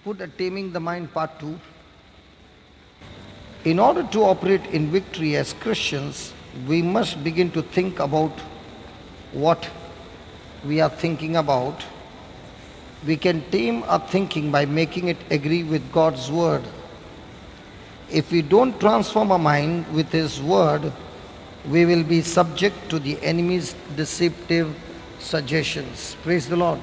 put a Taming the Mind Part 2. In order to operate in victory as Christians, we must begin to think about what we are thinking about. We can tame our thinking by making it agree with God's word. If we don't transform our mind with His word, we will be subject to the enemy's deceptive suggestions. Praise the Lord.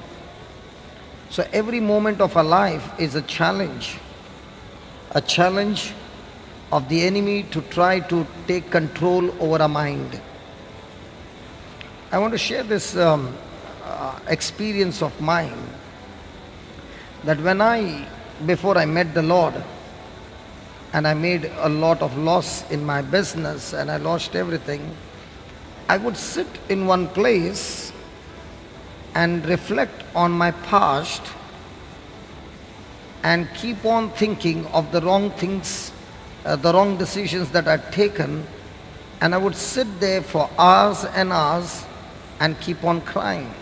So every moment of our life is a challenge of the enemy to try to take control over our mind. I want to share this experience of mine, that before I met the Lord, and I made a lot of loss in my business and I lost everything, I would sit in one place and reflect on my past and keep on thinking of the wrong things, the wrong decisions that I'd taken, and I would sit there for hours and hours and keep on crying.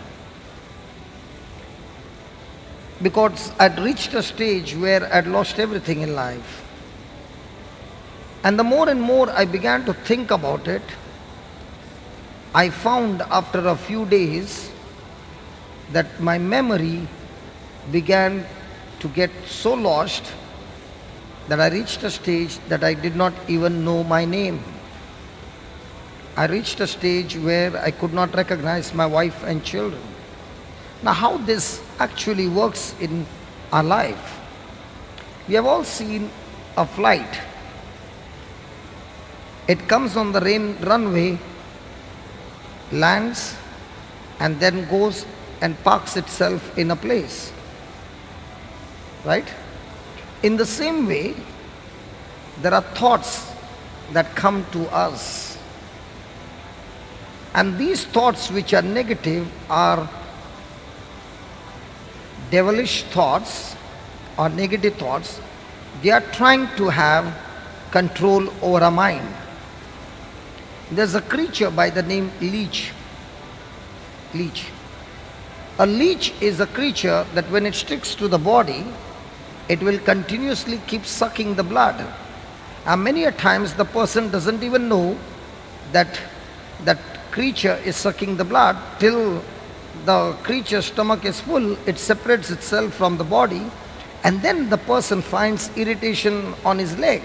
Because I'd reached a stage where I'd lost everything in life. And the more and more I began to think about it, I found after a few days that my memory began to get so lost that I reached a stage that I did not even know my name. I reached a stage where I could not recognize my wife and children. Now, how this actually works in our life? We have all seen a flight. It comes on the runway, lands, and then goes and parks itself in a place. Right? In the same way, there are thoughts that come to us. And these thoughts which are negative are devilish thoughts or negative thoughts. They are trying to have control over our mind. There's a creature by the name leech. A leech is a creature that when it sticks to the body, it will continuously keep sucking the blood. And many a times the person doesn't even know that that creature is sucking the blood. Till the creature's stomach is full, it separates itself from the body, and then the person finds irritation on his leg.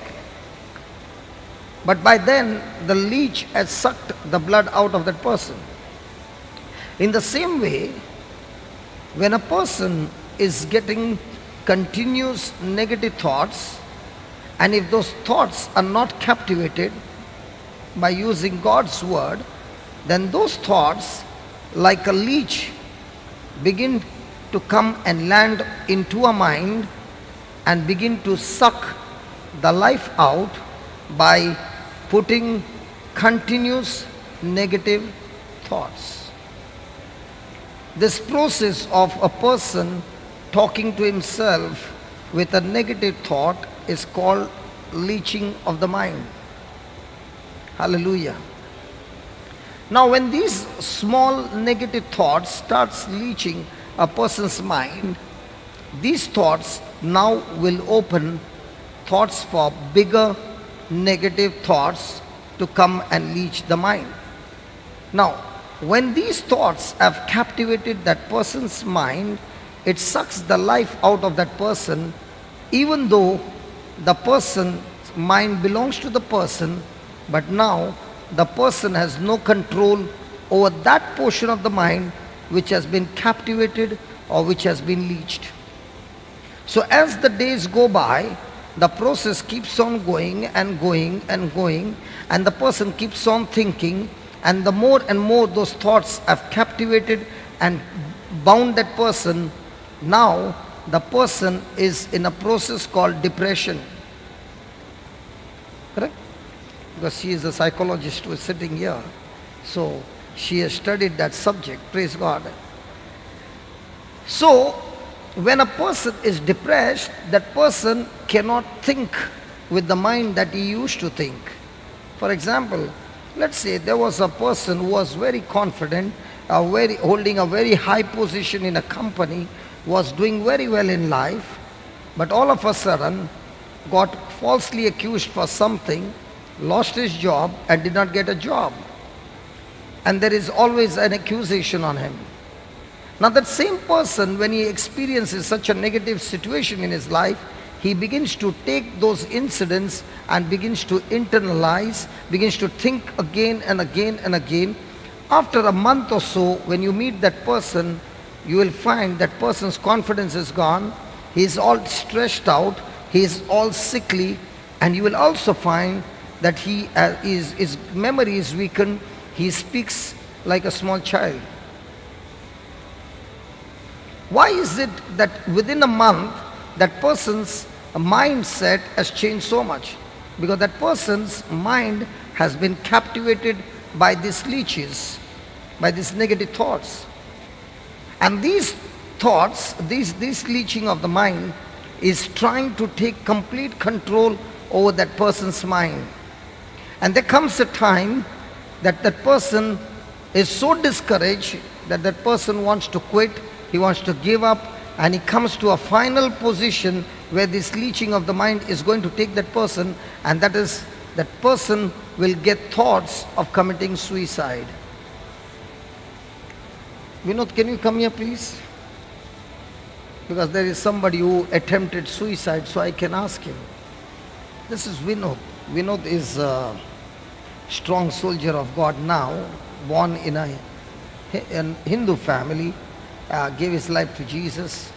But by then, the leech has sucked the blood out of that person. In the same way, when a person is getting continuous negative thoughts, and if those thoughts are not captivated by using God's word, then those thoughts, like a leech, begin to come and land into a mind and begin to suck the life out by putting continuous negative thoughts. This process of a person talking to himself with a negative thought is called leeching of the mind. Hallelujah. Now, when these small negative thoughts starts leeching a person's mind, these thoughts now will open thoughts for bigger negative thoughts to come and leech the mind. Now, when these thoughts have captivated that person's mind, it sucks the life out of that person, even though the person's mind belongs to the person, but now the person has no control over that portion of the mind which has been captivated or which has been leached. So as the days go by, the process keeps on going and going and going, and the person keeps on thinking, and the more and more those thoughts have captivated and bound that person, now the person is in a process called depression. Correct? Because she is a psychologist who is sitting here. So she has studied that subject. Praise God. So when a person is depressed, that person cannot think with the mind that he used to think. For example, let's say there was a person who was very confident, holding a very high position in a company, was doing very well in life, but all of a sudden got falsely accused for something, lost his job and did not get a job. And there is always an accusation on him. Now that same person, when he experiences such a negative situation in his life, he begins to take those incidents and begins to internalize, begins to think again and again and again. After a month or so, when you meet that person, you will find that person's confidence is gone, he is all stressed out, he is all sickly, and you will also find that his memory is weakened, he speaks like a small child. Why is it that within a month that person's mindset has changed so much? Because that person's mind has been captivated by these leeches, by these negative thoughts. And these thoughts, this leeching of the mind is trying to take complete control over that person's mind. And there comes a time that that person is so discouraged that that person wants to quit, he wants to give up, and he comes to a final position where this leeching of the mind is going to take that person, and that is, that person will get thoughts of committing suicide. Vinod, can you come here please? Because there is somebody who attempted suicide, so I can ask him. This is Vinod. Vinod is a strong soldier of God now, born in a Hindu family, gave his life to Jesus.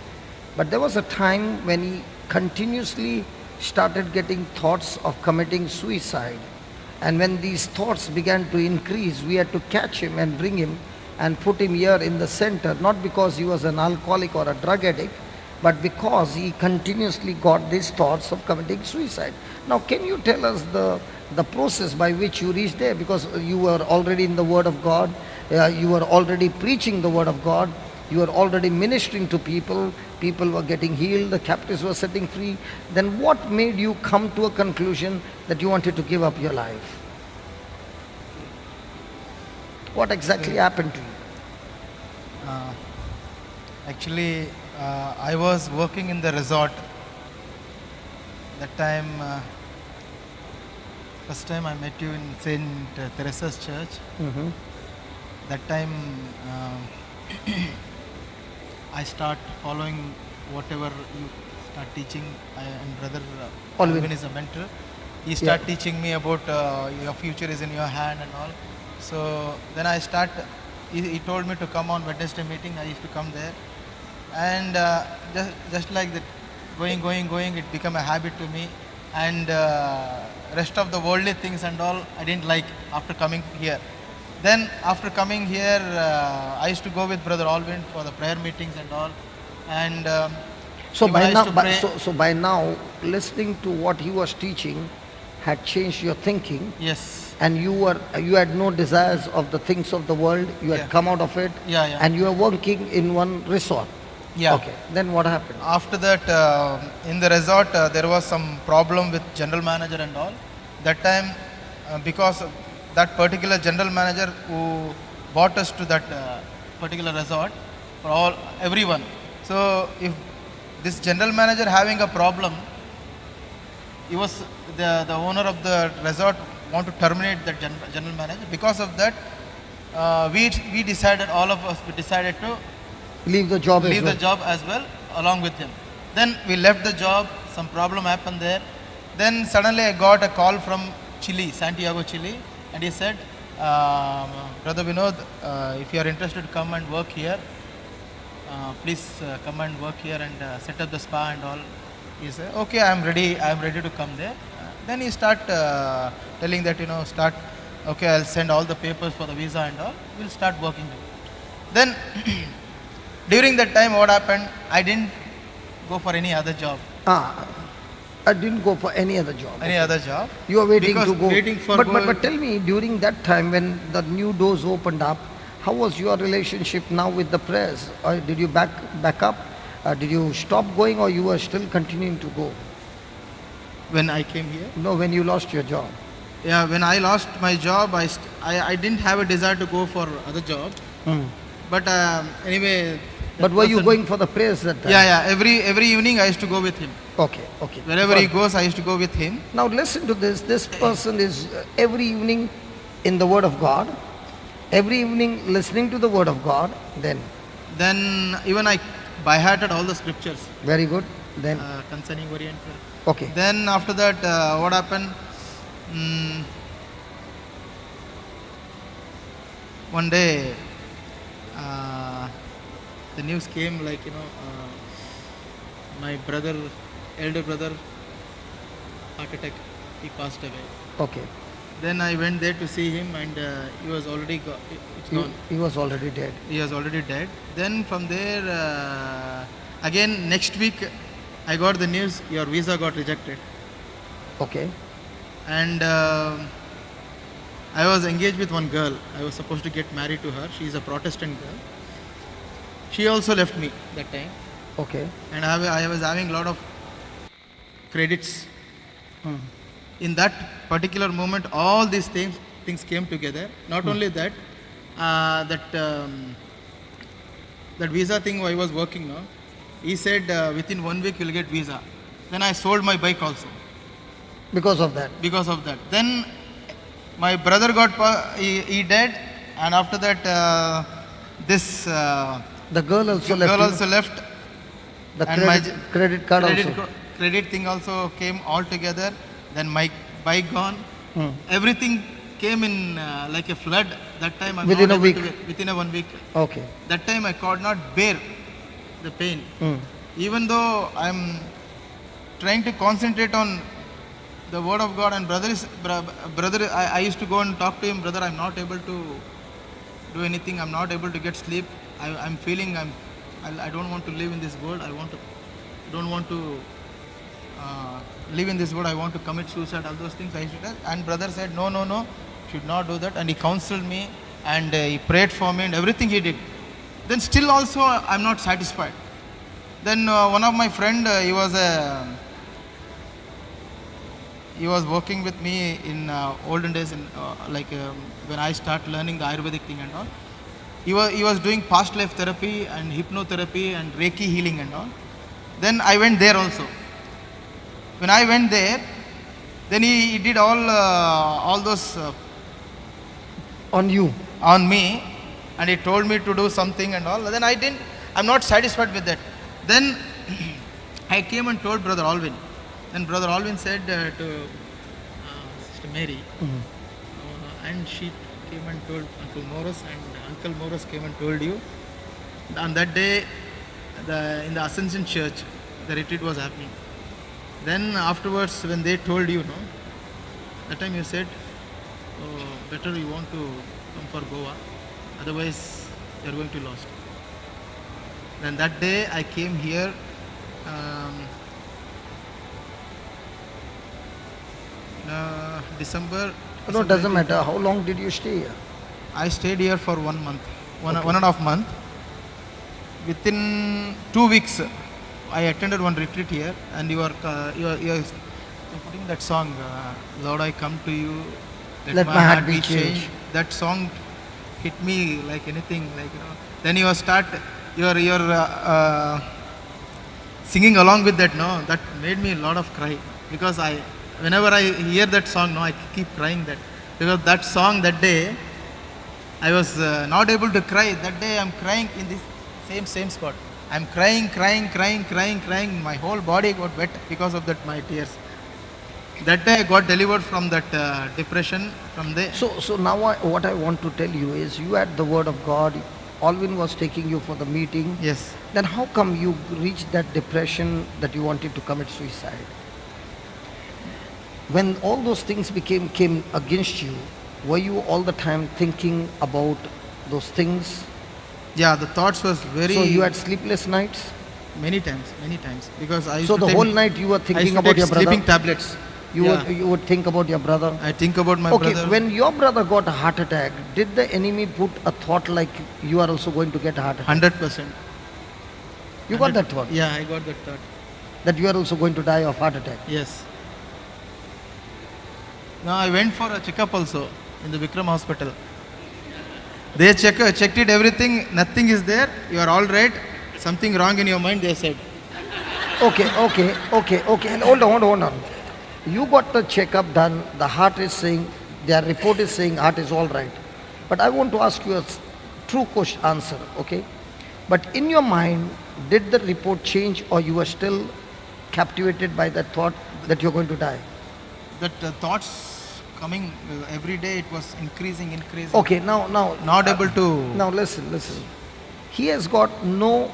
But there was a time when he continuously started getting thoughts of committing suicide. And when these thoughts began to increase, we had to catch him and bring him and put him here in the center, not because he was an alcoholic or a drug addict, but because he continuously got these thoughts of committing suicide. Now, can you tell us the process by which you reached there? Because you were already in the Word of God, you were already preaching the Word of God, you were already ministering to people, people were getting healed, the captives were setting free. Then what made you come to a conclusion that you wanted to give up your life? What exactly happened to you? Actually, I was working in the resort. That time, first time I met you in St. Teresa's Church. That time, I start following whatever you start teaching. And brother Alvin is a mentor. He start teaching me about your future is in your hand and all. So then I start. He told me to come on Wednesday meeting. I used to come there, and just like that, going, it became a habit to me. And rest of the worldly things and all, I didn't like after coming here. Then after coming here, I used to go with Brother Alvin for the prayer meetings and all. And so by now, listening to what he was teaching had changed your thinking. Yes. And you had no desires of the things of the world. You had come out of it. And you were working in one resort. Okay. Then what happened? After that, in the resort, there was some problem with general manager and all. That time, because of that particular general manager who brought us to that particular resort for everyone. So if this general manager having a problem, he was the owner of the resort want to terminate the general manager. Because of that, we decided, all of us, we decided to leave the job as well along with him. Then we left the job, some problem happened there. Then suddenly I got a call from Chile, Santiago, Chile, and he said, Brother Vinod, if you are interested to come and work here, please come and work here and set up the spa and all. He said, okay, I am ready to come there. Then he start telling that, okay, I'll send all the papers for the visa and all, we'll start working. Then during that time, what happened, I didn't go for any other job. I didn't go for any other job. Other job. You were waiting to go. But tell me, during that time when the new doors opened up, how was your relationship now with the prayers? Or did you back up? Did you stop going, or you were still continuing to go? When I came here? No, when you lost your job. Yeah, when I lost my job, I didn't have a desire to go for other job. But anyway, But were you person- going for the prayers that time? Yeah. Every evening I used to go with him. Okay. Wherever he Got it. goes, I used to go with him. Now listen to this. This person is every evening in the Word of God, every evening listening to the Word of God. Then even I by-hearted all the scriptures Very good. Then, concerning Orient. okay. Then after that, what happened? One day, the news came like, my brother, elder brother, heart attack, he passed away. Okay. Then I went there to see him, and he was already gone. He was already dead. He was already dead. Then from there, again next week, I got the news your visa got rejected. Okay. And I was engaged with one girl. I was supposed to get married to her. She is a Protestant girl. She also left me that time. Okay. And I was having a lot of credits. In that particular moment, all these things came together. Not only that, that visa thing I was working now. He said within 1 week you'll get visa. Then I sold my bike also Because of that. because of that. Then my brother he died, and after that this The girl also left. girl you. also left. The and my credit card also. credit thing also came all together. Then my bike gone. Everything came in like a flood. That time I'm Within not a able week. to within a 1 week. Okay. That time I could not bear the pain. Even though I'm trying to concentrate on the word of God, and brother, I used to go and talk to him, brother, I'm not able to do anything. I'm not able to get sleep. I'm feeling I don't want to live in this world. Don't want to live in this world. I want to commit suicide. All those things I used to tell. And brother said, no, should not do that. And he counseled me, and he prayed for me, and everything he did. Then still also I'm not satisfied. Then one of my friend, he was working with me in olden days, in when I start learning the Ayurvedic thing and all. He was doing past life therapy and hypnotherapy and Reiki healing and all. Then I went there also. When I went there, then he did all those On you. on me, and he told me to do something and all. Then I'm not satisfied with that. Then I came and told Brother Alvin. Then Brother Alvin said to Sister Mary, and she came and told Uncle Morris, and Uncle Morris came and told you. On that day, in the Ascension Church, the retreat was happening. Then afterwards, when they told you, that time you said, better you want to come for Goa, otherwise you are going to lost. Then that day I came here. December. No, it doesn't matter. How long did you stay here? I stayed here for 1 month, one and a half month. Within 2 weeks, I attended one retreat here, and you are putting that song, Lord, I come to you, let my heart be changed. That song hit me like anything, Then you start singing along with that, that made me a lot of cry, because whenever I hear that song, I keep crying that, because that song that day, I was not able to cry. That day I'm crying in this same spot. I'm crying. My whole body got wet because of that, my tears. That day I got delivered from that depression from there. So now what I want to tell you is, you had the word of God. Alvin was taking you for the meeting. Yes. Then how come you reached that depression that you wanted to commit suicide? When all those things came against you, were you all the time thinking about those things? Yeah, the thoughts was very... So you had sleepless nights? Many times, because I used So to the take, whole night you were I used thinking to about take your brother? sleeping tablets. You would think about your brother? I think about my Okay, brother. when your brother got a heart attack, did the enemy put a thought like you are also going to get a heart attack? 100%. You got that thought? Yeah, I got that thought. That you are also going to die of heart attack? Yes. Now I went for a checkup also in the Vikram hospital. They checked it, everything, nothing is there, you are all right. something wrong in your mind, they said. Okay. And hold on. You got the checkup done. The heart is saying, their report is saying heart is all right. But I want to ask you a true question answer, okay? But in your mind, did the report change, or you were still captivated by the thought that you're going to die? That thoughts coming every day, it was increasing. Okay, now, Not able to. now listen. He has got no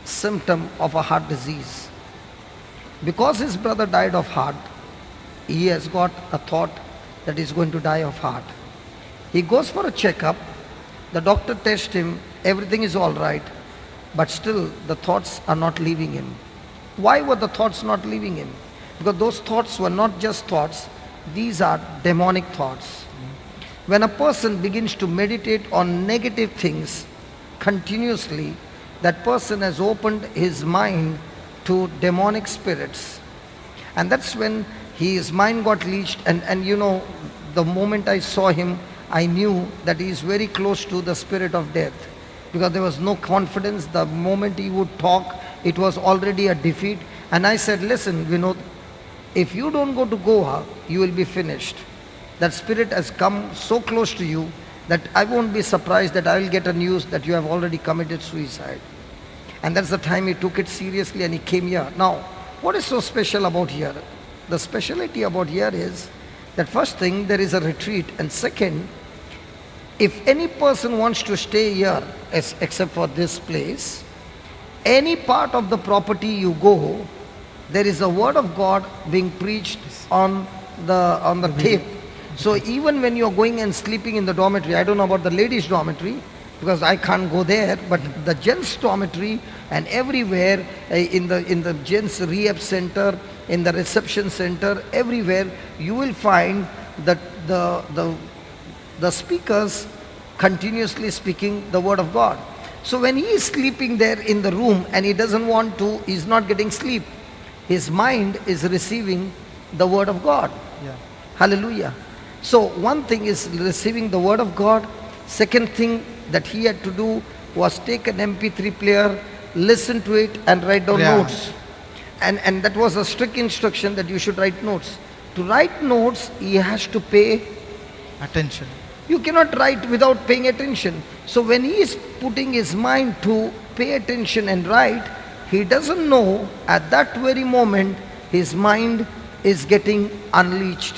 symptom of a heart disease. Because his brother died of heart, he has got a thought that he's going to die of heart. He goes for a checkup. The doctor tests him. Everything is all right. But still, the thoughts are not leaving him. Why were the thoughts not leaving him? Because those thoughts were not just thoughts. These are demonic thoughts. When a person begins to meditate on negative things continuously, that person has opened his mind to demonic spirits. And that's when his mind got leached. And you know, the moment I saw him, I knew that he is very close to the spirit of death. Because there was no confidence. The moment he would talk, it was already a defeat. And I said, listen, Vinod, if you don't go to Goa, you will be finished. That spirit has come so close to you that I won't be surprised that I will get a news that you have already committed suicide. And that's the time he took it seriously and he came here. Now, what is so special about here? The speciality about here is that first thing, there is a retreat. And second, if any person wants to stay here, except for this place, any part of the property you go, there is a word of God being preached on the tape. So even when you're going and sleeping in the dormitory, I don't know about the ladies' dormitory, because I can't go there, but the gents' dormitory and everywhere, in the gents' rehab center, in the reception center, everywhere, you will find that the speakers continuously speaking the word of God. So when he is sleeping there in the room and he doesn't want to, he's not getting sleep. His mind is receiving the word of God. Yeah. Hallelujah. So one thing is receiving the word of God. Second thing that he had to do was take an MP3 player, listen to it and write down notes. And that was a strict instruction that you should write notes. To write notes, he has to pay Attention. You cannot write without paying attention. So when he is putting his mind to pay attention and write, he doesn't know at that very moment his mind is getting unleashed.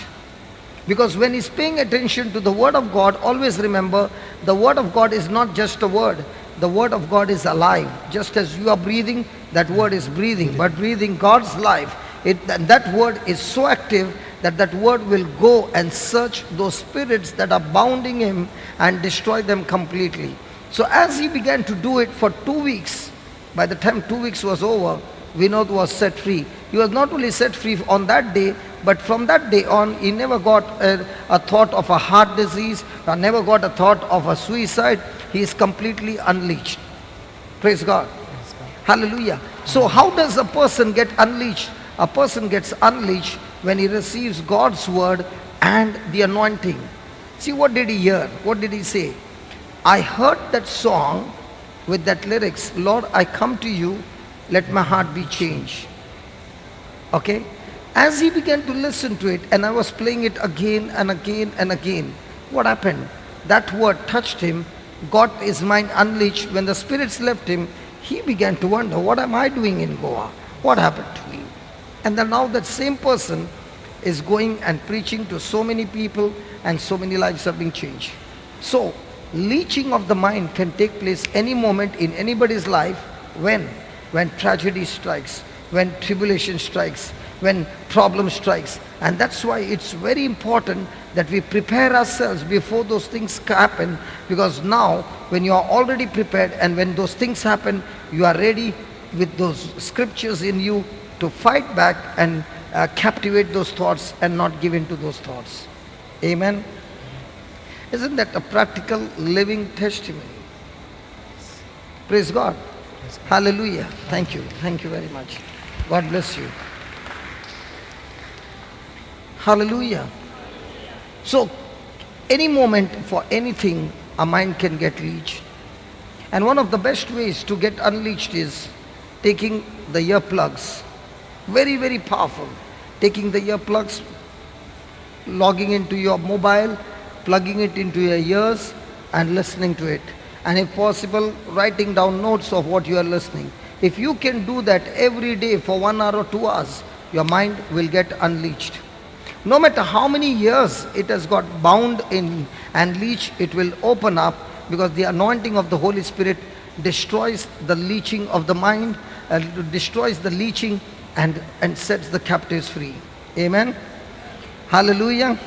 Because when he's paying attention to the word of God, always remember, the word of God is not just a word. The word of God is alive. Just as you are breathing, that word is breathing, but breathing God's life. That word is so active that that word will go and search those spirits that are bounding him and destroy them completely. So as he began to do it for 2 weeks, by the time 2 weeks was over, Vinod was set free. He was not only set free on that day, but from that day on, he never got a thought of a heart disease, or never got a thought of a suicide. He is completely unleashed. Praise God. Hallelujah. So how does a person get unleashed? A person gets unleashed when he receives God's word and the anointing. See, what did he hear? What did he say? I heard that song with that lyrics, Lord, I come to you, let my heart be changed. Okay? As he began to listen to it, and I was playing it again and again and again, what happened? That word touched him, got his mind unleashed. When the spirits left him, he began to wonder, what am I doing in Goa? What happened to me? And then now that same person is going and preaching to so many people, and so many lives are being changed. So, leeching of the mind can take place any moment in anybody's life. When tragedy strikes, when tribulation strikes, when problem strikes. And that's why it's very important that we prepare ourselves before those things happen, because now when you are already prepared and when those things happen, you are ready with those scriptures in you to fight back and captivate those thoughts and not give in to those thoughts. Amen. Isn't that a practical living testimony? Praise God. Hallelujah. Thank you. Thank you very much. God bless you. Hallelujah. So, any moment for anything, a mind can get leached. And one of the best ways to get unleashed is taking the earplugs. Very, very powerful. Taking the earplugs, logging into your mobile, plugging it into your ears and listening to it. And if possible, writing down notes of what you are listening. If you can do that every day for 1 hour or 2 hours, your mind will get unleashed. No matter how many years it has got bound in and leech, it will open up, because the anointing of the Holy Spirit destroys the leeching of the mind, destroys the leeching and sets the captives free. Amen. Hallelujah.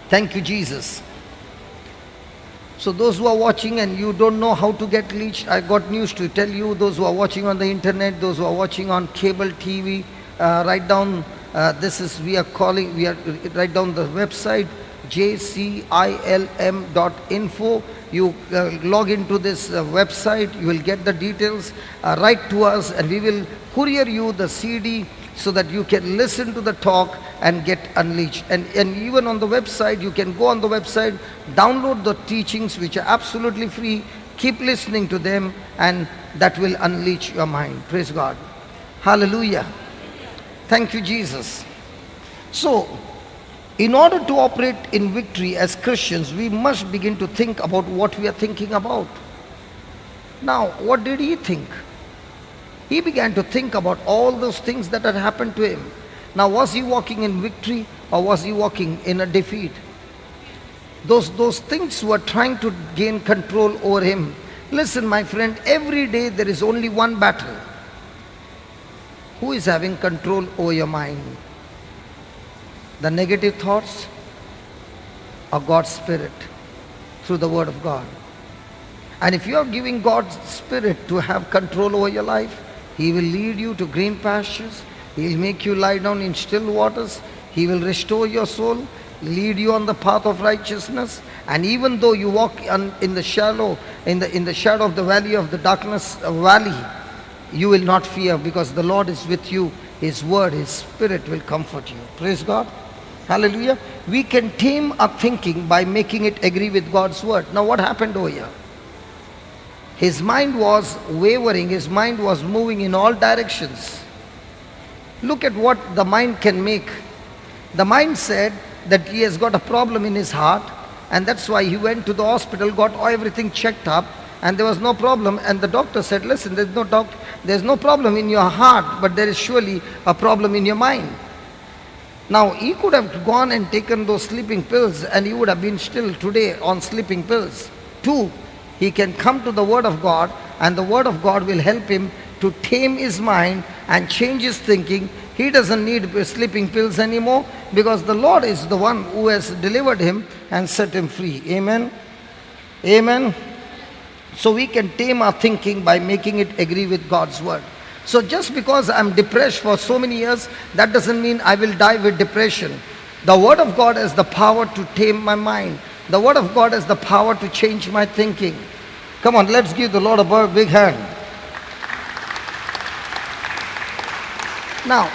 Thank you, Jesus. So those who are watching and you don't know how to get leeched, I got news to tell you. Those who are watching on the internet, those who are watching on cable TV, write down, write down the website jcilm.info. You log into this website, you will get the details. Write to us and we will courier you the CD so that you can listen to the talk and get unleashed. And even on the website, you can go on the website, download the teachings which are absolutely free, keep listening to them, and that will unleash your mind. Praise God. Hallelujah. Thank you, Jesus. So, in order to operate in victory as Christians, we must begin to think about what we are thinking about. Now, what did he think? He began to think about all those things that had happened to him. Now, was he walking in victory or was he walking in a defeat? Those things were trying to gain control over him. Listen, my friend, every day there is only one battle. Who is having control over your mind? The negative thoughts or God's Spirit through the Word of God? And if you are giving God's Spirit to have control over your life, He will lead you to green pastures. He will make you lie down in still waters. He will restore your soul, lead you on the path of righteousness. And even though you walk in the shadow of the valley of the darkness valley, you will not fear, because the Lord is with you. His Word, His Spirit will comfort you. Praise God. Hallelujah. We can tame our thinking by making it agree with God's Word. Now what happened over here? His mind was wavering. His mind was moving in all directions. Look at what the mind can make. The mind said that he has got a problem in his heart, and that's why he went to the hospital, got everything checked up, and there was no problem. And the doctor said, listen, there's no problem in your heart, but there is surely a problem in your mind. Now, he could have gone and taken those sleeping pills and he would have been still today on sleeping pills. Two, he can come to the Word of God, and the Word of God will help him to tame his mind and change his thinking. He doesn't need sleeping pills anymore, because the Lord is the one who has delivered him and set him free. Amen. Amen. So we can tame our thinking by making it agree with God's Word. So just because I'm depressed for so many years, that doesn't mean I will die with depression. The Word of God has the power to tame my mind. The Word of God has the power to change my thinking. Come on, let's give the Lord a big hand. Now,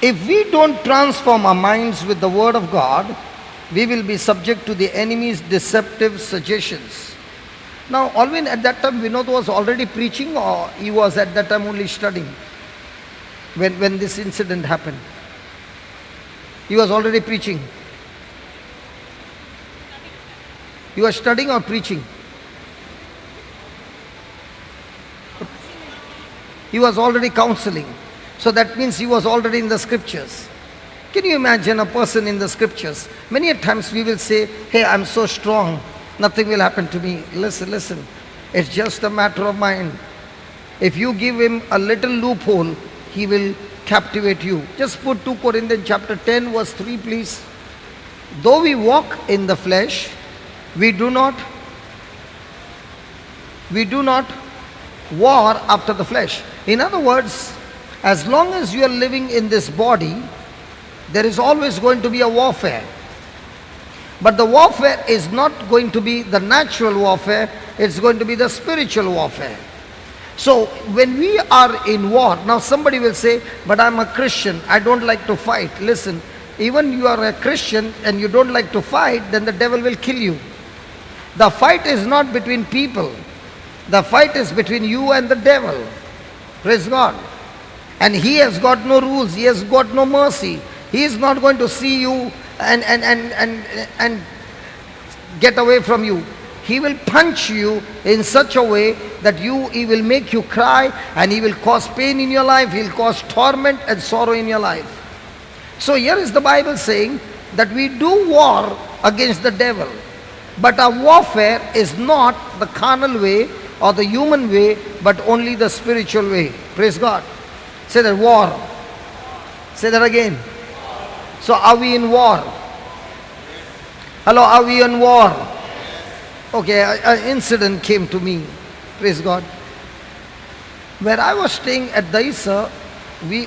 if we don't transform our minds with the Word of God, we will be subject to the enemy's deceptive suggestions. Now, Alvin at that time, Vinod was already preaching, or he was at that time only studying when this incident happened? He was already preaching. You were studying or preaching? He was already counseling. So that means he was already in the scriptures. Can you imagine a person in the scriptures? Many a times we will say, hey, I'm so strong, nothing will happen to me. Listen. It's just a matter of mind. If you give him a little loophole, he will captivate you. Just put 2 Corinthians chapter 10 verse 3, please. Though we walk in the flesh, we do not war after the flesh. In other words, as long as you are living in this body, there is always going to be a warfare. But the warfare is not going to be the natural warfare, it's going to be the spiritual warfare. So when we are in war, now somebody will say, but I'm a Christian, I don't like to fight. Listen, even you are a Christian and you don't like to fight, then the devil will kill you. The fight is not between people. The fight is between you and the devil. Praise God. And he has got no rules. He has got no mercy. He is not going to see you and get away from you. He will punch you in such a way that he will make you cry, and he will cause pain in your life. He will cause torment and sorrow in your life. So here is the Bible saying that we do war against the devil. But our warfare is not the carnal way or the human way, but only the spiritual way. Praise God. Say that, war. Say that again. So are we in war? Hello, are we in war? Okay, an incident came to me. Praise God. Where I was staying at Daisa,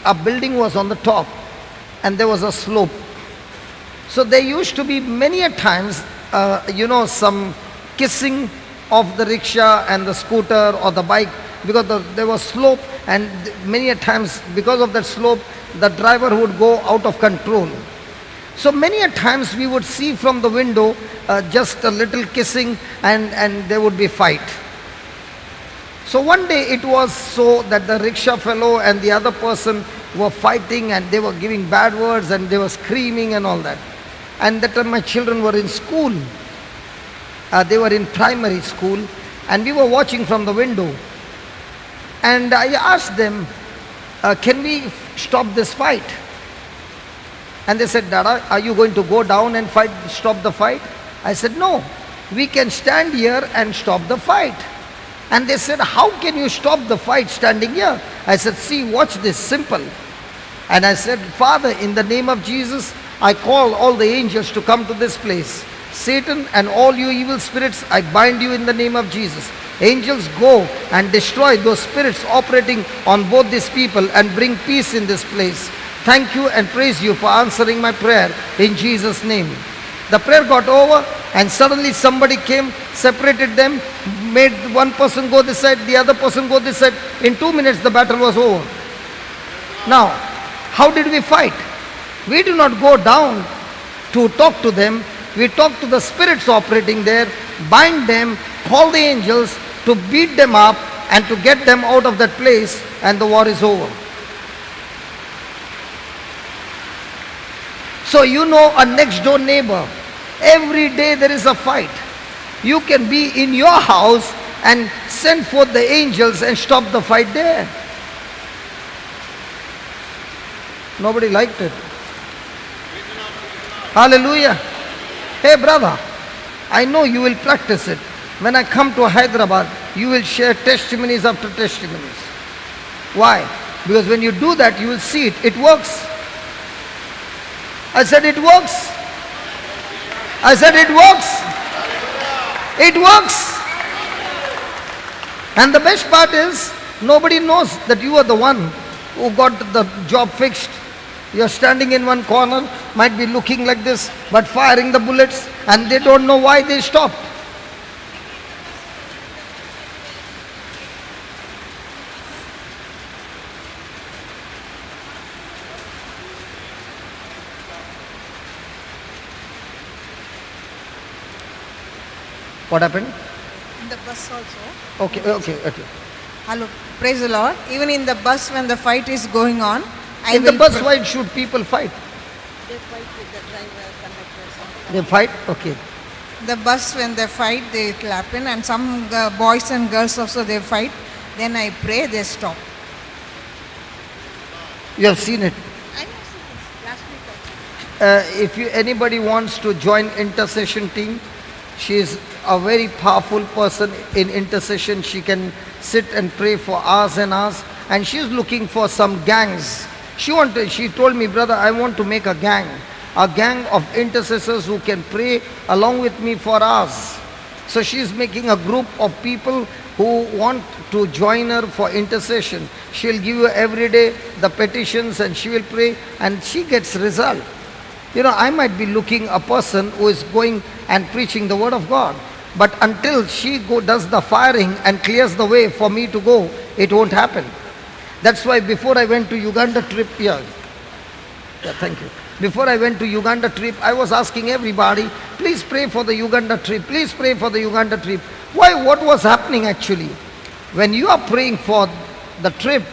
our building was on the top and there was a slope. So there used to be many a times, some kissing of the rickshaw and the scooter or the bike, because there was slope, and many a times because of that slope, the driver would go out of control. So many a times we would see from the window just a little kissing, and there would be fight. So one day it was so that the rickshaw fellow and the other person were fighting, and they were giving bad words and they were screaming and all that. And that time my children were in school. They were in primary school, and we were watching from the window. And I asked them, can we stop this fight? And they said, Dada, are you going to go down and stop the fight? I said, no, we can stand here and stop the fight. And they said, how can you stop the fight standing here? I said, see, watch this, simple. And I said, Father, in the name of Jesus, I call all the angels to come to this place. Satan and all you evil spirits, I bind you in the name of Jesus. Angels, go and destroy those spirits operating on both these people and bring peace in this place. Thank you and praise you for answering my prayer in Jesus' name. The prayer got over, and suddenly somebody came, separated them, made one person go this side, the other person go this side. In 2 minutes the battle was over. Now, how did we fight? We do not go down to talk to them. We talk to the spirits operating there, bind them, call the angels to beat them up and to get them out of that place, and the war is over. So you know a next door neighbor, every day there is a fight. You can be in your house and send forth the angels and stop the fight there. Nobody liked it. Hallelujah. Hey brother, I know you will practice it. When I come to Hyderabad, you will share testimonies after testimonies. Why? Because when you do that, you will see it. It works. I said it works. I said it works. It works. And the best part is, nobody knows that you are the one who got the job fixed. You are standing in one corner, might be looking like this, but firing the bullets, and they don't know why they stopped. What happened? In the bus also. Okay. Hello, praise the Lord. Even in the bus when the fight is going on, In the bus, why should people fight? They fight with the driver, conductor, something. They fight? Okay. The bus when they fight, they clap in, and some boys and girls also they fight. Then I pray, they stop. You have seen it. I have seen this last week also. If anybody wants to join intercession team, she is a very powerful person in intercession. She can sit and pray for hours and hours, and she is looking for some gangs. She told me, brother, I want to make a gang of intercessors who can pray along with me for hours. So she is making a group of people who want to join her for intercession. She will give you every day the petitions, and she will pray, and she gets result. I might be looking a person who is going and preaching the word of God, but until she does the firing and clears the way for me to go, it won't happen. That's why before I went to Uganda trip, thank you. Before I went to Uganda trip, I was asking everybody, please pray for the Uganda trip, please pray for the Uganda trip. Why? What was happening actually? When you are praying for the trip,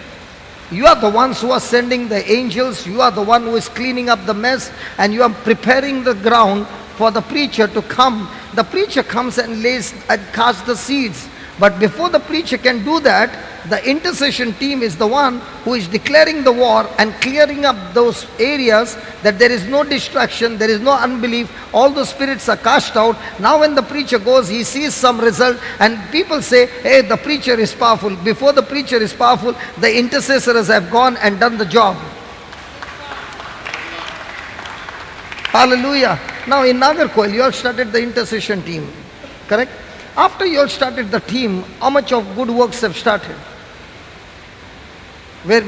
you are the ones who are sending the angels, you are the one who is cleaning up the mess, and you are preparing the ground for the preacher to come. The preacher comes and lays and casts the seeds. But before the preacher can do that, the intercession team is the one who is declaring the war and clearing up those areas that there is no distraction, there is no unbelief, all the spirits are cast out. Now when the preacher goes, he sees some result, and people say, hey, the preacher is powerful. Before the preacher is powerful, the intercessors have gone and done the job. Hallelujah. Now in Nagarcoil, you have started the intercession team, correct? After you have started the team, how much of good works have started? Where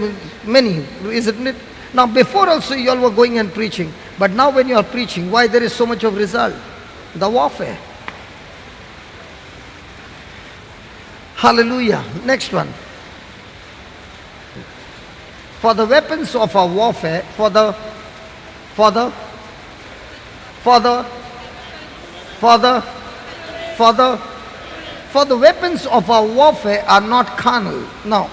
many, isn't it? Now before also you all were going and preaching, but now when you are preaching, why there is so much of result? The warfare. Hallelujah. Next one. For the weapons of our warfare, for the weapons of our warfare are not carnal. Now,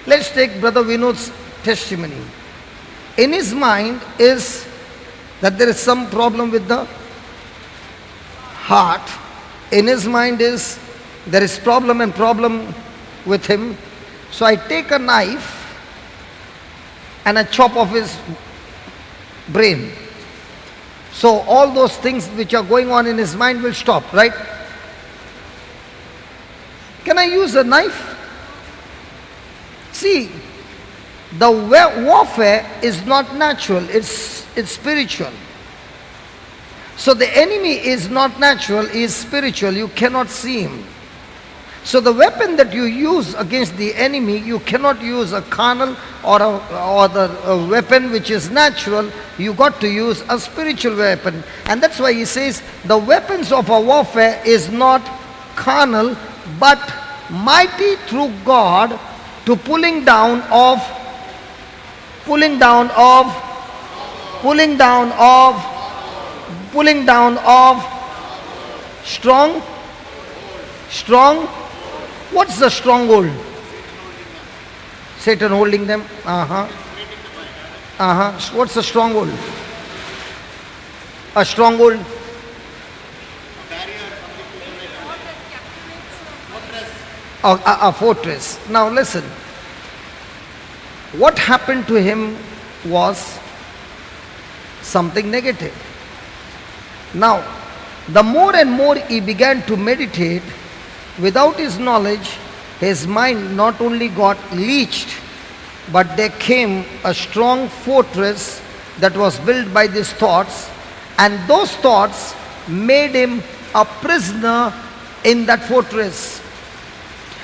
let's take Brother Vinod's testimony. In his mind is that there is some problem with the heart. In his mind is there is problem with him. So I take a knife and I chop off his brain. So all those things which are going on in his mind will stop, right? Can I use a knife? See, the warfare is not natural, it's spiritual. So the enemy is not natural, he is spiritual. You cannot see him. So the weapon that you use against the enemy, you cannot use a carnal or a weapon which is natural. You got to use a spiritual weapon. And that's why he says the weapons of our warfare is not carnal, but mighty through God to pulling down of strong. What's the stronghold? Satan holding them. What's the stronghold? A stronghold. A fortress. Now listen. What happened to him was something negative. Now, the more and more he began to meditate, without his knowledge, his mind not only got leached, but there came a strong fortress that was built by these thoughts, and those thoughts made him a prisoner in that fortress.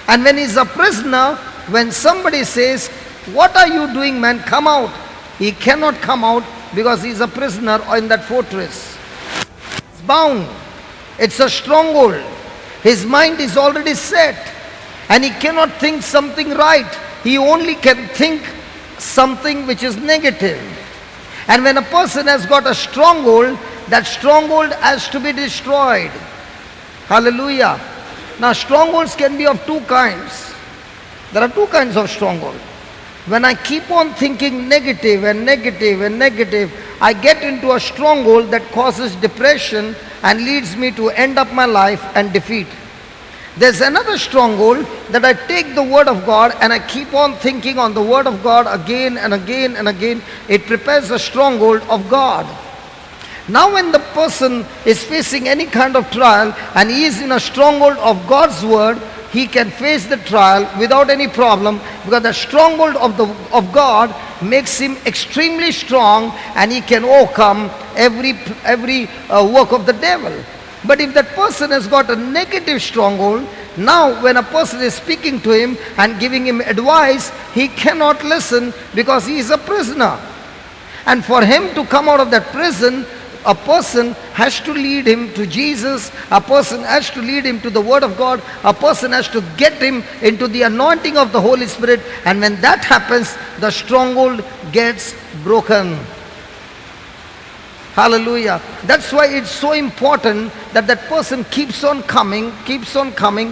And when he's a prisoner, when somebody says, what are you doing, man? Come out. He cannot come out because he's a prisoner in that fortress. He's bound. It's a stronghold. His mind is already set and he cannot think something right. He only can think something which is negative. And when a person has got a stronghold, that stronghold has to be destroyed. Hallelujah. Now strongholds can be of two kinds. There are two kinds of stronghold. When I keep on thinking negative and negative and negative, I get into a stronghold that causes depression and leads me to end up my life and defeat. There's another stronghold that I take the word of God and I keep on thinking on the word of God again and again and again. It prepares a stronghold of God. Now when the person is facing any kind of trial and he is in a stronghold of God's word, he can face the trial without any problem, because the stronghold of God makes him extremely strong and he can overcome every work of the devil. But if that person has got a negative stronghold, now when a person is speaking to him and giving him advice, he cannot listen because he is a prisoner. And for him to come out of that prison, a person has to lead him to Jesus, a person has to lead him to the word of God, a person has to get him into the anointing of the Holy Spirit, and when that happens, the stronghold gets broken. Hallelujah. That's why it's so important that that person keeps on coming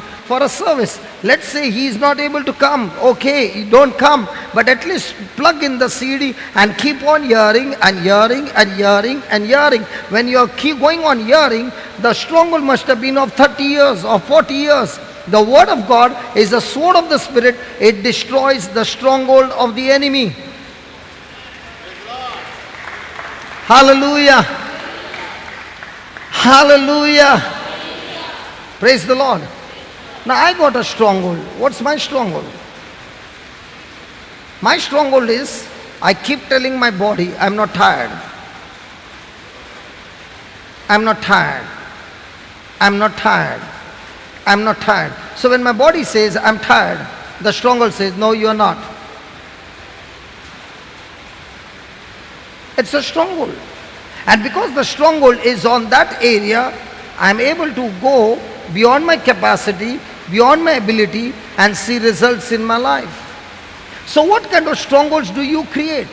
for a service. Let's say he is not able to come. Okay, don't come. But at least plug in the CD and keep on hearing and hearing and hearing and hearing. When you keep going on hearing, the stronghold must have been of 30 years or 40 years. The word of God is the sword of the Spirit. It destroys the stronghold of the enemy. Hallelujah. Hallelujah. Praise the Lord. Now I got a stronghold. What's my stronghold? My stronghold is I keep telling my body, I'm not tired. I'm not tired. I'm not tired. I'm not tired. So when my body says I'm tired, the stronghold says, no, you are not. It's a stronghold. And because the stronghold is on that area, I'm able to go beyond my capacity, beyond my ability, and see results in my life. So what kind of strongholds do you create?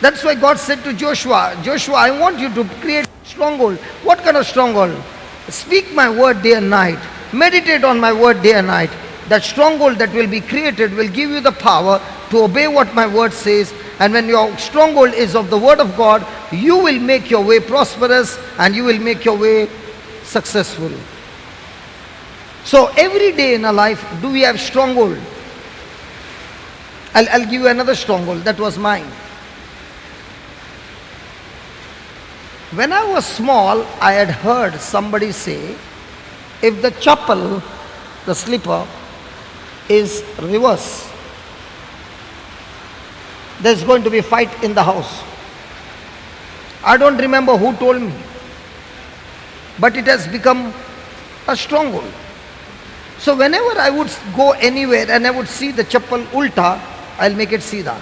That's why God said to Joshua, Joshua, I want you to create stronghold. What kind of stronghold? Speak my word day and night. Meditate on my word day and night. That stronghold that will be created will give you the power to obey what my word says. And when your stronghold is of the word of God, you will make your way prosperous and you will make your way successful. So every day in our life, do we have stronghold? I'll give you another stronghold. That was mine. When I was small, I had heard somebody say, if the chappal, the slipper, is reverse, there's going to be a fight in the house. I don't remember who told me, but it has become a stronghold. So whenever I would go anywhere and I would see the chappal ulta, I'll make it Sida.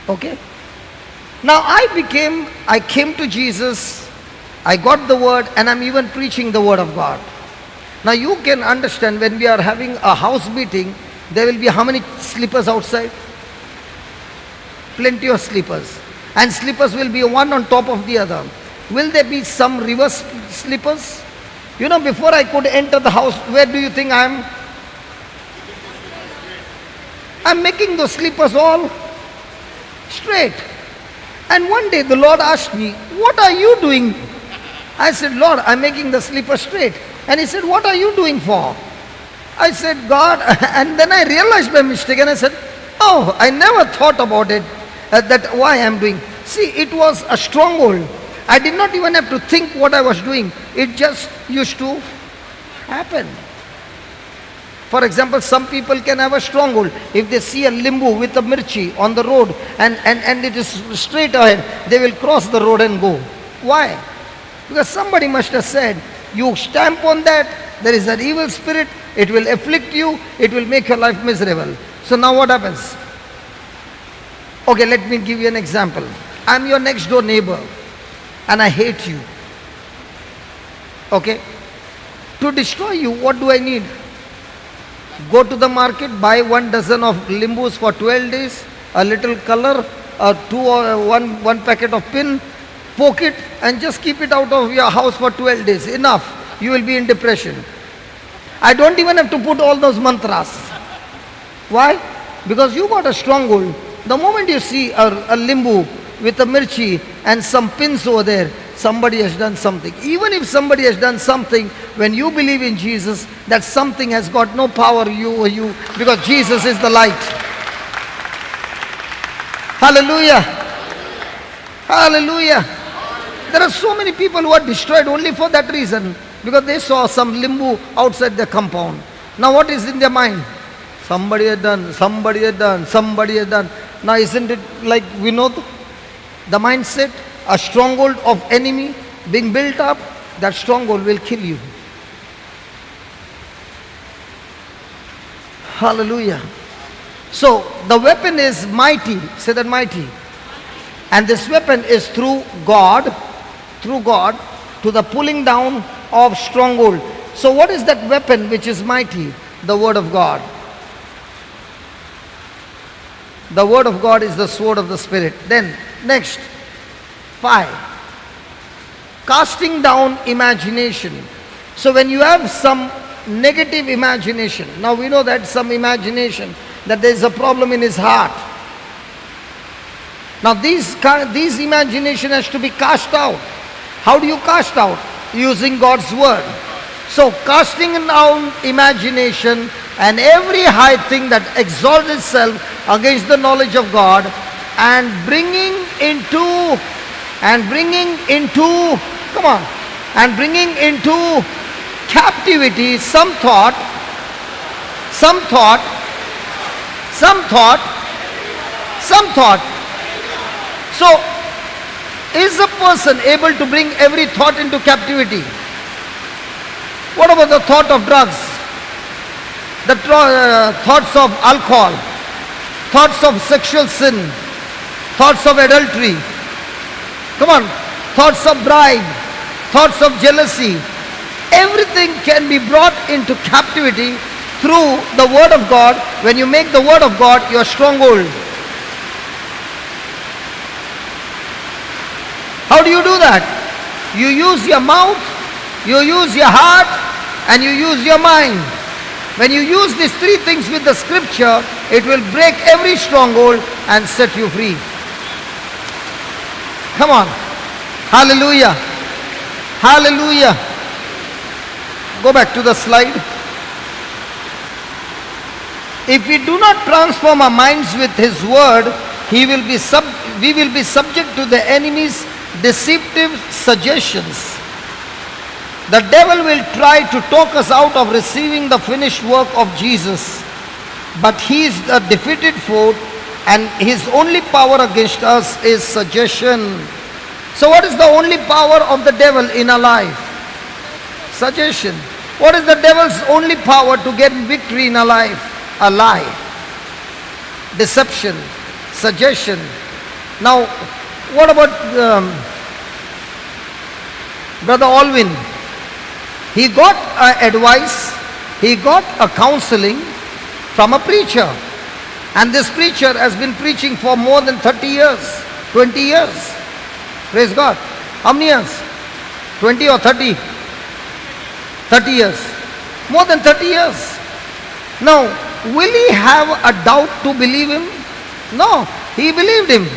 Okay? Now I came to Jesus, I got the word, and I'm even preaching the word of God. Now you can understand, when we are having a house meeting, there will be how many slippers outside? Plenty of slippers. And slippers will be one on top of the other. Will there be some reverse slippers? You know, before I could enter the house, where do you think I am? I'm making those slippers all straight. And one day the Lord asked me, what are you doing? I said, Lord, I'm making the slippers straight. And he said, what are you doing for? I said, God, and then I realized my mistake and I said, oh, I never thought about it, that why I'm doing. See, it was a stronghold. I did not even have to think what I was doing. It just used to happen. For example, some people can have a stronghold. If they see a limbu with a mirchi on the road and it is straight ahead, they will cross the road and go. Why? Because somebody must have said, you stamp on that, there is an evil spirit, it will afflict you, it will make your life miserable. So now what happens? Okay, let me give you an example. I'm your next door neighbor and I hate you. Okay? To destroy you, what do I need? Go to the market, buy 1 dozen of limbus for 12 days, a little color, one packet of pin, poke it and just keep it out of your house for 12 days. Enough. You will be in depression. I don't even have to put all those mantras. Why? Because you got a stronghold. The moment you see a limbu with a mirchi and some pins over there, somebody has done something. Even if somebody has done something, when you believe in Jesus, that something has got no power over you, because Jesus is the light. Hallelujah. Hallelujah. There are so many people who are destroyed only for that reason, because they saw some limbu outside their compound. Now what is in their mind? Somebody had done, somebody had done, somebody had done. Now isn't it like we know the mindset? A stronghold of enemy being built up, that stronghold will kill you. Hallelujah. So the weapon is mighty. Say that, mighty. And this weapon is through God, to the pulling down of stronghold. So what is that weapon which is mighty? The word of God. The word of God is the sword of the Spirit. Then next, 5. Casting down imagination. So when you have some negative imagination. Now we know that some imagination, that there is a problem in his heart. Now these imagination has to be cast out. How do you cast out? Using God's word. So casting down imagination and every high thing that exalts itself against the knowledge of God, and bringing into captivity some thought. So, is a person able to bring every thought into captivity? What about the thought of drugs? The thoughts of alcohol, thoughts of sexual sin, thoughts of adultery, thoughts of bribe, thoughts of jealousy. Everything can be brought into captivity through the word of God. When you make the word of God your stronghold. How do you do that? You use your mouth, you use your heart, and you use your mind. When you use these three things with the scripture, it will break every stronghold and set you free. Come on. Hallelujah. Hallelujah. Go back to the slide. If we do not transform our minds with His word, we will be subject to the enemy's deceptive suggestions. The devil will try to talk us out of receiving the finished work of Jesus. But he is a defeated foe, and his only power against us is suggestion. So what is the only power of the devil in our life? Suggestion. What is the devil's only power to get victory in our life? A lie. Deception. Suggestion. Now, what about Brother Alvin? He got advice, he got a counseling from a preacher. And this preacher has been preaching for more than 30 years, 20 years. Praise God. How many years? 20 or 30? 30 years. More than 30 years. Now, will he have a doubt to believe him? No, he believed him.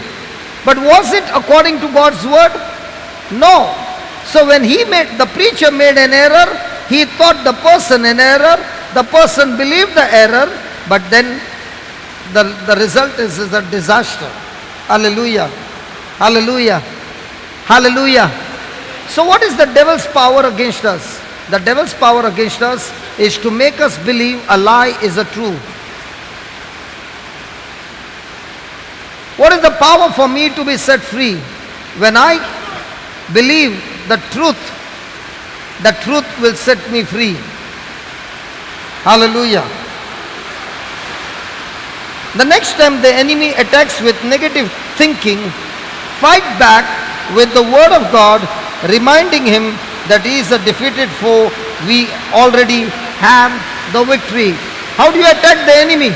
But was it according to God's word? No. So when the preacher made an error, he thought the person an error, the person believed the error, but then the result is a disaster. Hallelujah. Hallelujah. Hallelujah. So what is the devil's power against us? The devil's power against us is to make us believe a lie is a true. What is the power for me to be set free? When I believe the truth will set me free. Hallelujah. The next time the enemy attacks with negative thinking, fight back with the word of God, reminding him that he is a defeated foe. We already have the victory. How do you attack the enemy?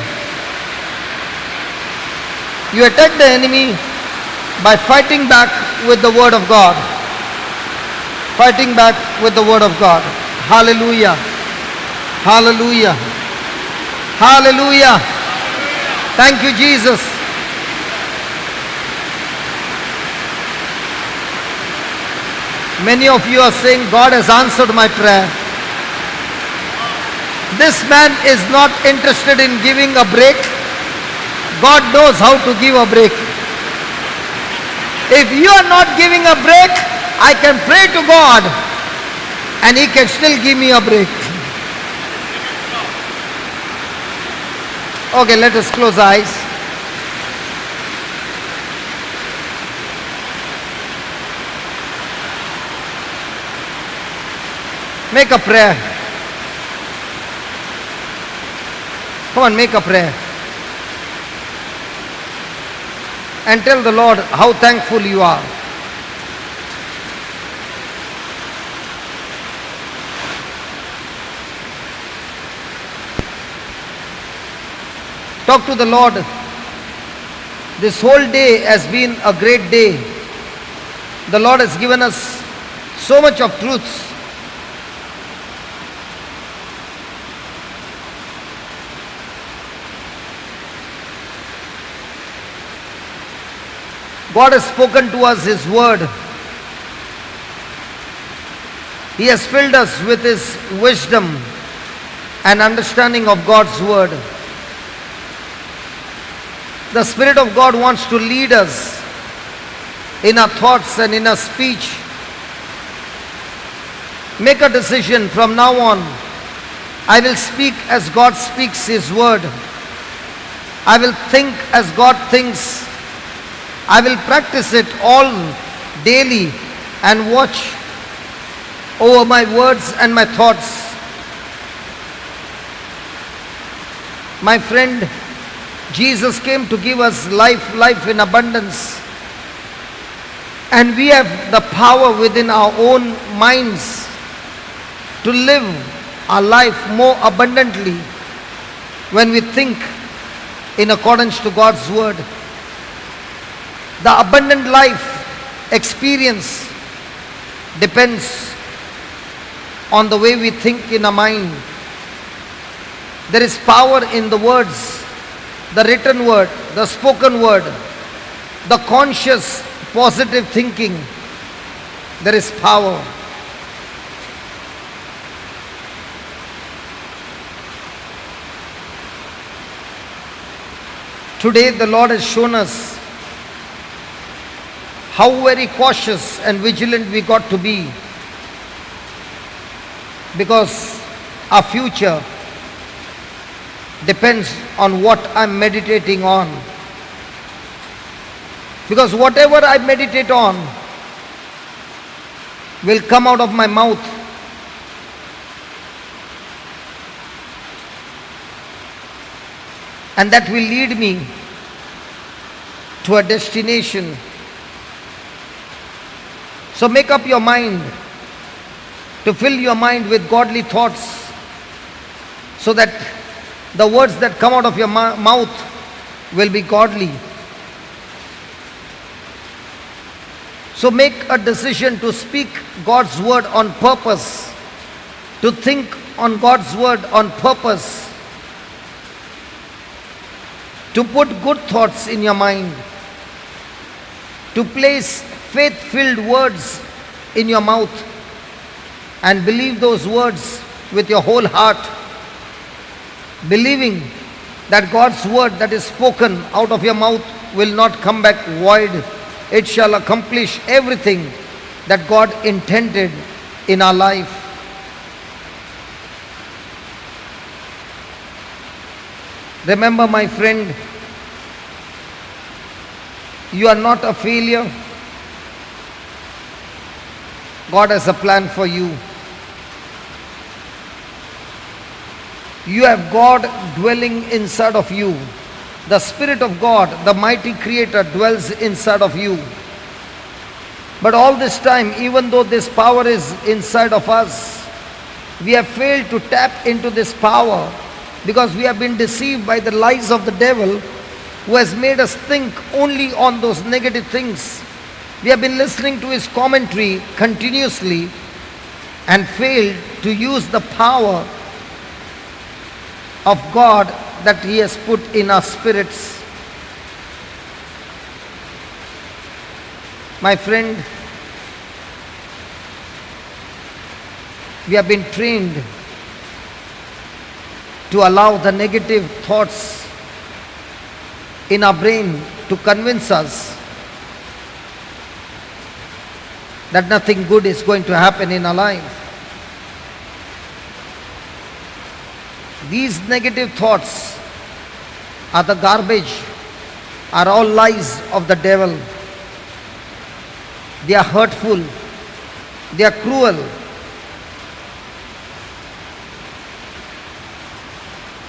You attack the enemy by fighting back with the word of God. Fighting back with the word of God. Hallelujah. Hallelujah. Hallelujah. Thank you, Jesus. Many of you are saying, God has answered my prayer. This man is not interested in giving a break. God knows how to give a break. If you are not giving a break, I can pray to God and He can still give me a break. Okay, let us close our eyes. Make a prayer. Come on, make a prayer. And tell the Lord how thankful you are. Talk to the Lord. This whole day has been a great day. The Lord has given us so much of truths. God has spoken to us His word. He has filled us with His wisdom and understanding of God's word. The Spirit of God wants to lead us in our thoughts and in our speech. Make a decision from now on. I will speak as God speaks His word. I will think as God thinks. I will practice it all daily and watch over my words and my thoughts. My friend, Jesus came to give us life in abundance. And we have the power within our own minds to live our life more abundantly when we think in accordance to God's word. The abundant life experience depends on the way we think in our mind. There is power in the words, the written word, the spoken word, the conscious positive thinking. There is power. Today the Lord has shown us how very cautious and vigilant we got to be, because our future depends on what I'm meditating on. Because whatever I meditate on will come out of my mouth. And that will lead me to a destination. So make up your mind to fill your mind with godly thoughts, so that the words that come out of your mouth will be godly. So make a decision to speak God's word on purpose, to think on God's word on purpose, to put good thoughts in your mind, to place faith-filled words in your mouth and believe those words with your whole heart, believing that God's word that is spoken out of your mouth will not come back void. It shall accomplish everything that God intended in our life. Remember, my friend, you are not a failure. God has a plan for you. You have God dwelling inside of you. The Spirit of God, the mighty Creator, dwells inside of you. But all this time, even though this power is inside of us, we have failed to tap into this power because we have been deceived by the lies of the devil, who has made us think only on those negative things. We have been listening to his commentary continuously and failed to use the power of God that he has put in our spirits. My friend, we have been trained to allow the negative thoughts in our brain to convince us that nothing good is going to happen in our life. These negative thoughts are the garbage, are all lies of the devil. They are hurtful, they are cruel.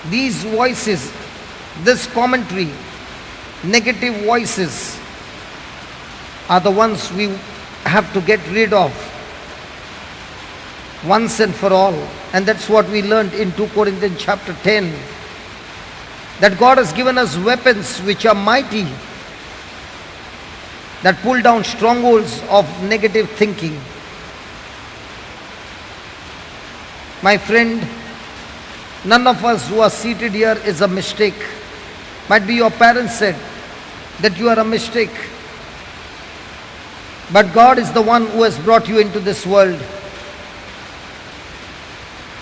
These voices, this commentary, negative voices are the ones we have to get rid of once and for all. And that's what we learned in 2 Corinthians chapter 10. That God has given us weapons which are mighty, that pull down strongholds of negative thinking. My friend, none of us who are seated here is a mistake. Might be your parents said that you are a mistake. But God is the one who has brought you into this world.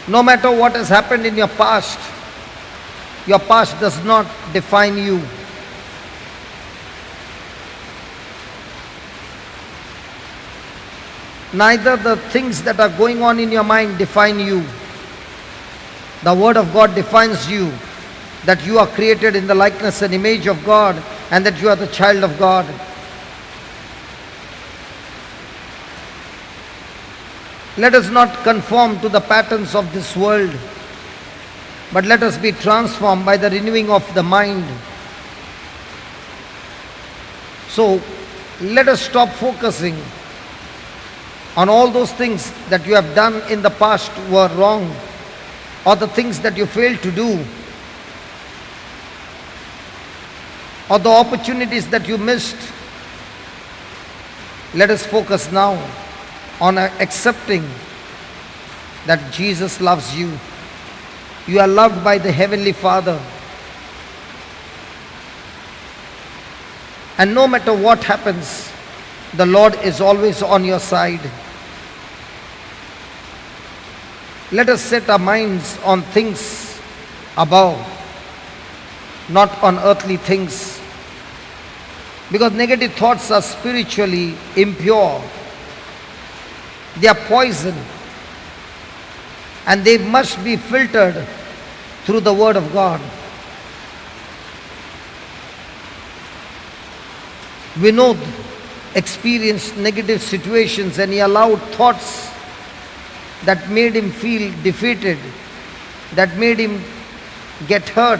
No matter what has happened in your past does not define you. Neither the things that are going on in your mind define you. The Word of God defines you, that you are created in the likeness and image of God, and that you are the child of God. Let us not conform to the patterns of this world, but let us be transformed by the renewing of the mind. So, let us stop focusing on all those things that you have done in the past were wrong, or the things that you failed to do, or the opportunities that you missed. Let us focus now on accepting that Jesus loves you. You are loved by the Heavenly Father. And no matter what happens, the Lord is always on your side. Let us set our minds on things above, not on earthly things. Because negative thoughts are spiritually impure. They are poison. And they must be filtered through the Word of God. Vinod experienced negative situations and he allowed thoughts that made him feel defeated, that made him get hurt.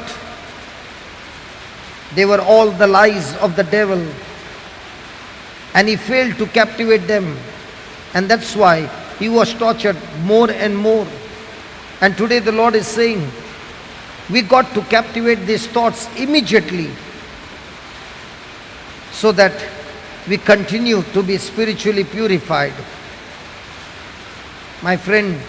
They were all the lies of the devil, and he failed to captivate them, and that's why he was tortured more and more. And today the Lord is saying, we got to captivate these thoughts immediately, so that we continue to be spiritually purified. My friend,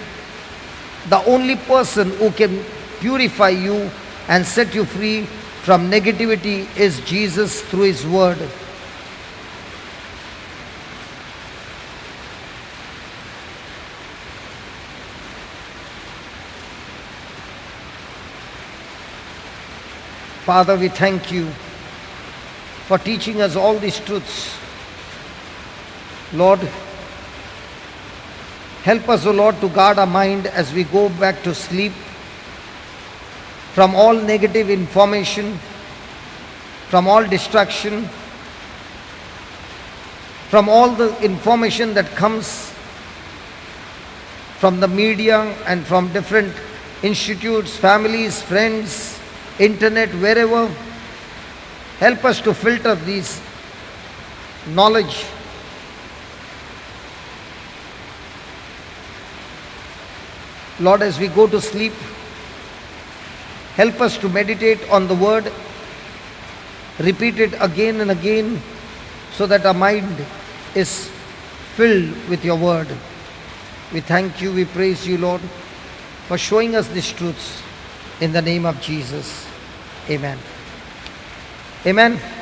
the only person who can purify you and set you free from negativity is Jesus through His Word. Father, we thank you for teaching us all these truths. Lord, help us, O Lord, to guard our mind as we go back to sleep from all negative information, from all distraction, from all the information that comes from the media and from different institutes, families, friends, internet, wherever. Help us to filter these knowledge. Lord, as we go to sleep, help us to meditate on the Word, repeat it again and again, so that our mind is filled with your Word. We thank you, we praise you, Lord, for showing us these truths. In the name of Jesus, amen. Amen.